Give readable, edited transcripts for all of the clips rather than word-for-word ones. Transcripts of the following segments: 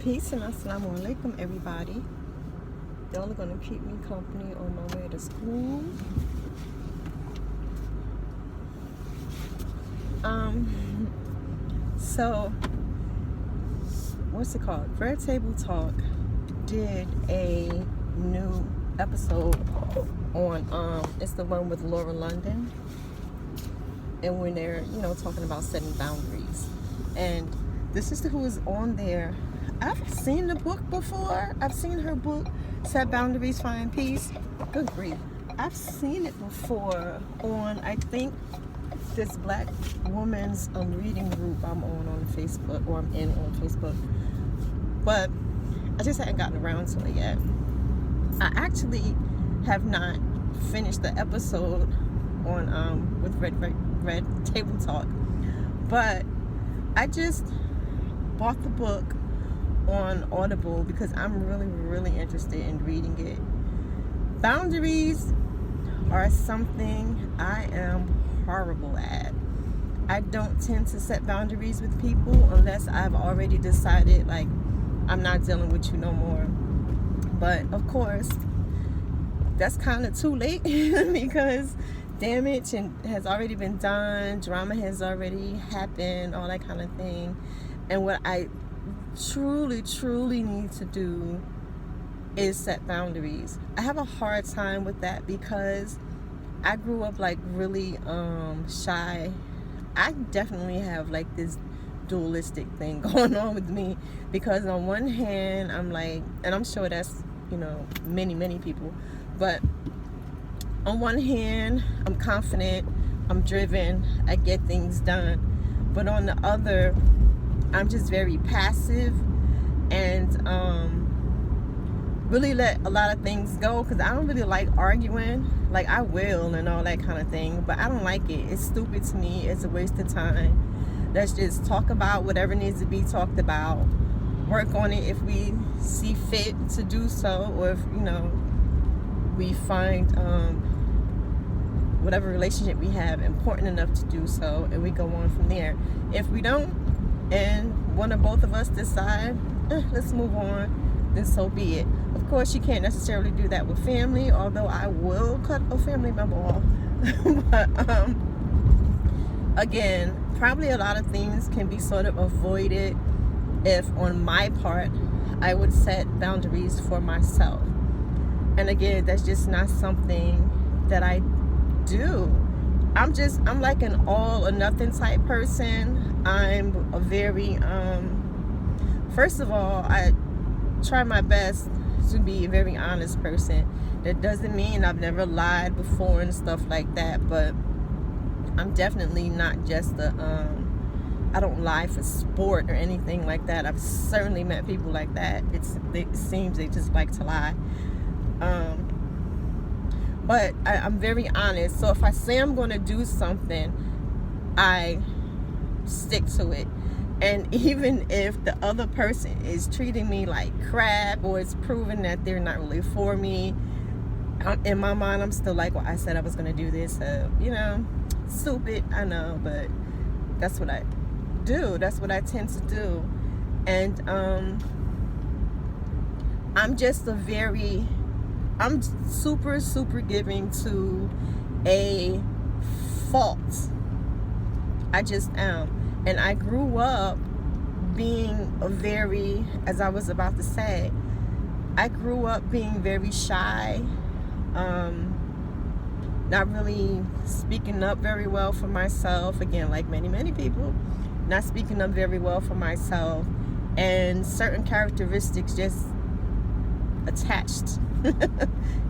Peace and assalamu alaikum, everybody. Y'all are gonna keep me company on my way to school. So what's it called? Red Table Talk did a new episode on it's the one with Laura London, and when they're talking about setting boundaries, and the sister who is on there, I've seen the book before. I've seen her book, Set Boundaries, Find Peace. Good grief. I've seen it before on, I think, this black woman's reading group I'm on Facebook, or I'm in on Facebook. But I just hadn't gotten around to it yet. I actually have not finished the episode on with Red Table Talk. But I just bought the book on Audible because I'm really interested in reading it. Boundaries are something I am horrible at. I don't tend to set boundaries with people unless I've already decided, like, I'm not dealing with you no more. But of course, that's kind of too late because damage has already been done, drama has already happened, all that kind of thing. And what I truly need to do is set boundaries. I have a hard time with that because I grew up like really shy. I definitely have like this dualistic thing going on with me, because on one hand I'm like, and I'm sure that's many people, but on one hand I'm confident, I'm driven, I get things done, but on the other I'm just very passive and really let a lot of things go, because I don't really like arguing. Like, I will and all that kind of thing, but I don't like it. It's stupid to me. It's a waste of time. Let's just talk about whatever needs to be talked about, work on it if we see fit to do so, or if we find whatever relationship we have important enough to do so, and we go on from there. If we don't, and one or both of us decide, let's move on, then so be it. Of course, you can't necessarily do that with family, although I will cut a family member off. But again, probably a lot of things can be sort of avoided if, on my part, I would set boundaries for myself. And again, that's just not something that I do. I'm like an all or nothing type person. I'm a very first of all, I try my best to be a very honest person. That doesn't mean I've never lied before and stuff like that, but I'm definitely not just I don't lie for sport or anything like that. I've certainly met people like that. It seems they just like to lie. But I'm very honest. So if I say I'm going to do something, I stick to it. And even if the other person is treating me like crap, or it's proven that they're not really for me, in my mind, I'm still like, well, I said I was going to do this. Stupid, I know, but that's what I do. That's what I tend to do. And I'm super giving to a fault. I just am. And I grew up being as I was about to say, I grew up being very shy, not really speaking up very well for myself. Again, like many people, not speaking up very well for myself, and certain characteristics just attached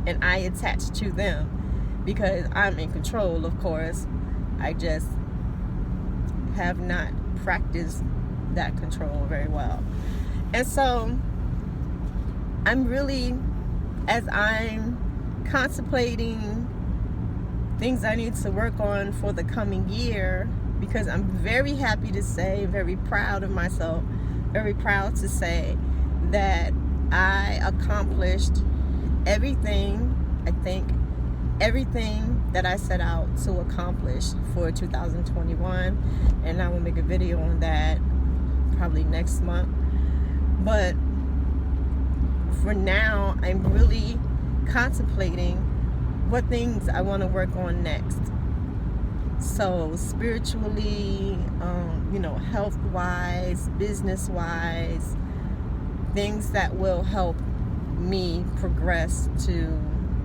and I attached to them because I'm in control, of course. I just have not practiced that control very well. And so I'm really, as I'm contemplating things I need to work on for the coming year, because I'm very happy to say, very proud of myself, very proud to say that I accomplished everything that I set out to accomplish for 2021, and I will make a video on that probably next month. But for now, I'm really contemplating what things I want to work on next. So spiritually, health-wise, business-wise, things that will help me progress to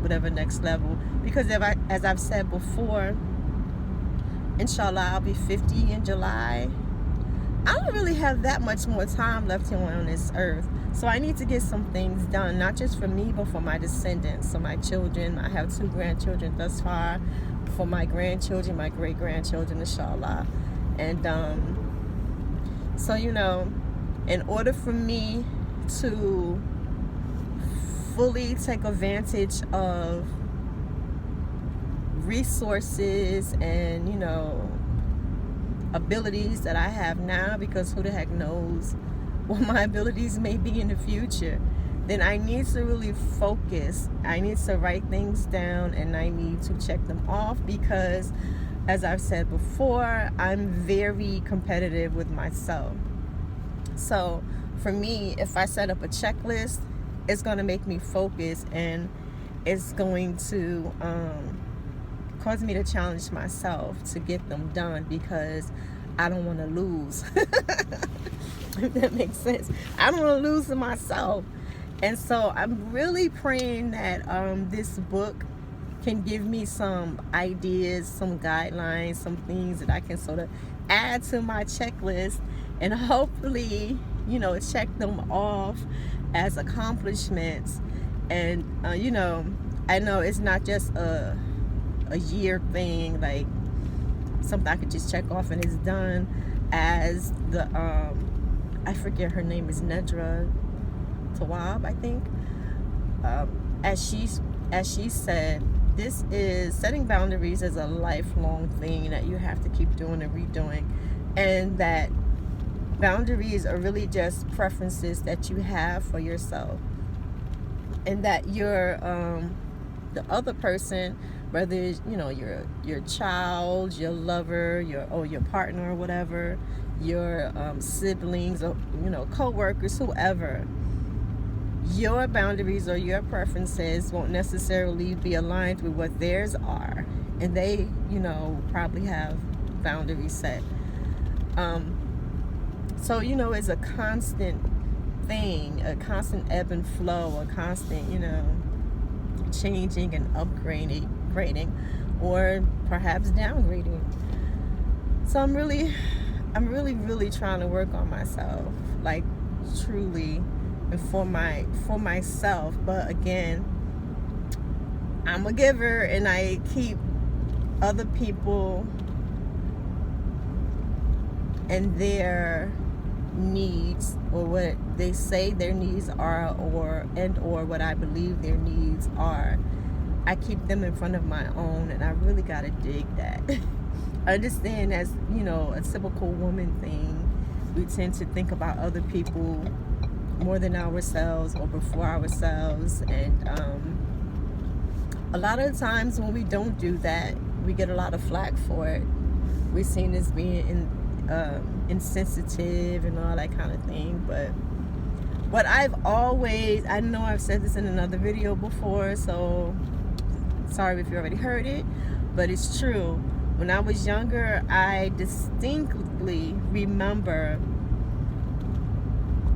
whatever next level. Because as I've said before, inshallah, I'll be 50 in July. I don't really have that much more time left here on this earth. So I need to get some things done, not just for me, but for my descendants. So my children, I have 2 grandchildren thus far. For my grandchildren, my great-grandchildren, inshallah. And so, in order for me to fully take advantage of resources and, abilities that I have now, because who the heck knows what my abilities may be in the future, then I need to really focus. I need to write things down and I need to check them off, because as I've said before, I'm very competitive with myself. So for me, if I set up a checklist, it's going to make me focus, and it's going to cause me to challenge myself to get them done, because I don't want to lose. If that makes sense. I don't want to lose to myself. And so I'm really praying that this book can give me some ideas, some guidelines, some things that I can sort of add to my checklist, and hopefully, check them off as accomplishments. And, I know it's not just a year thing, like something I could just check off and it's done. As the, I forget her name, is Nedra Tawwab, I think. As she said, this is setting boundaries is a lifelong thing that you have to keep doing and redoing, and that boundaries are really just preferences that you have for yourself, and that you're the other person, whether your child, your lover, your partner or whatever, your siblings or co-workers, whoever, your boundaries or your preferences won't necessarily be aligned with what theirs are, and they probably have boundaries set. So it's a constant thing, a constant ebb and flow, a constant changing and upgrading, or perhaps downgrading. So I'm really trying to work on myself, like truly, and for myself. But again, I'm a giver, and I keep other people and their needs, or what they say their needs are, or what I believe their needs are, I keep them in front of my own, and I really gotta dig that. I understand, as a typical woman thing, we tend to think about other people more than ourselves or before ourselves, and a lot of times when we don't do that, we get a lot of flack for it. We're seen as being insensitive and all that kind of thing. But what I know I've said this in another video before, so sorry if you already heard it, but it's true. When I was younger, I distinctly remember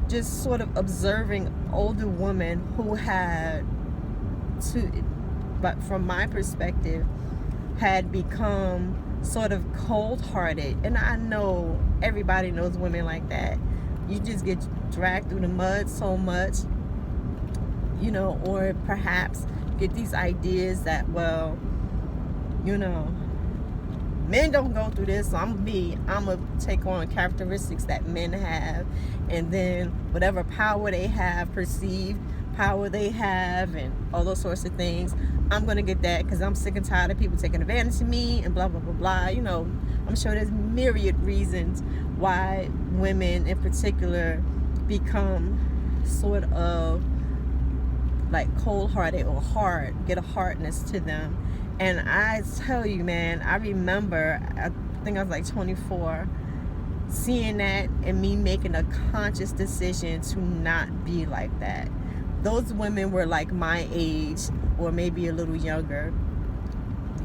just sort of observing older women who but from my perspective, had become sort of cold-hearted. And I know everybody knows women like that. You just get dragged through the mud so much, or perhaps get these ideas that, well, men don't go through this, so I'm gonna take on characteristics that men have, and then whatever power they have, perceived power they have, and all those sorts of things, I'm gonna get that, because I'm sick and tired of people taking advantage of me and blah blah blah blah. I'm sure there's myriad reasons why women in particular become sort of like cold-hearted or hard, get a hardness to them. And I tell you, man, I remember, I think I was like 24, seeing that and me making a conscious decision to not be like that. those women were like my age or maybe a little younger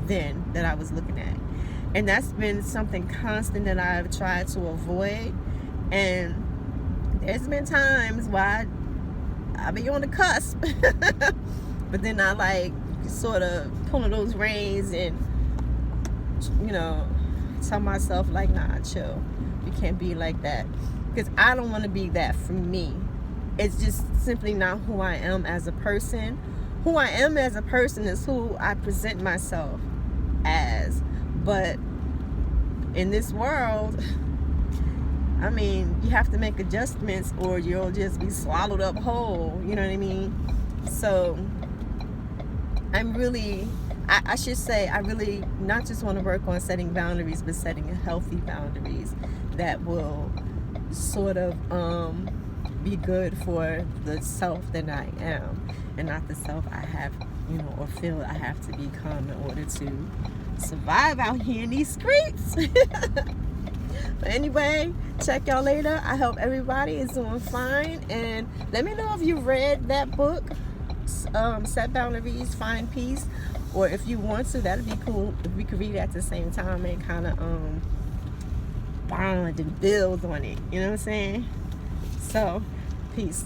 then that I was looking at. And that's been something constant that I've tried to avoid. And there's been times where I be on the cusp. But then I like sort of pulling those reins and, you know, tell myself like, nah, chill. You can't be like that. Because I don't want to be that for me. It's just simply not who I am as a person. Who I am as a person is who I present myself as. But in this world, I mean, you have to make adjustments or you'll just be swallowed up whole. You know what I mean? So I'm really, I should say, I really not just want to work on setting boundaries, but setting healthy boundaries that will sort of be good for the self that I am, and not the self I have, you know, or feel I have to become in order to survive out here in these streets. But anyway, check y'all later. I hope everybody is doing fine, and let me know if you read that book, Set Boundaries, Find Peace, or if you want to, that'd be cool if we could read it at the same time and kind of bond and build on it, you know what I'm saying? So peace.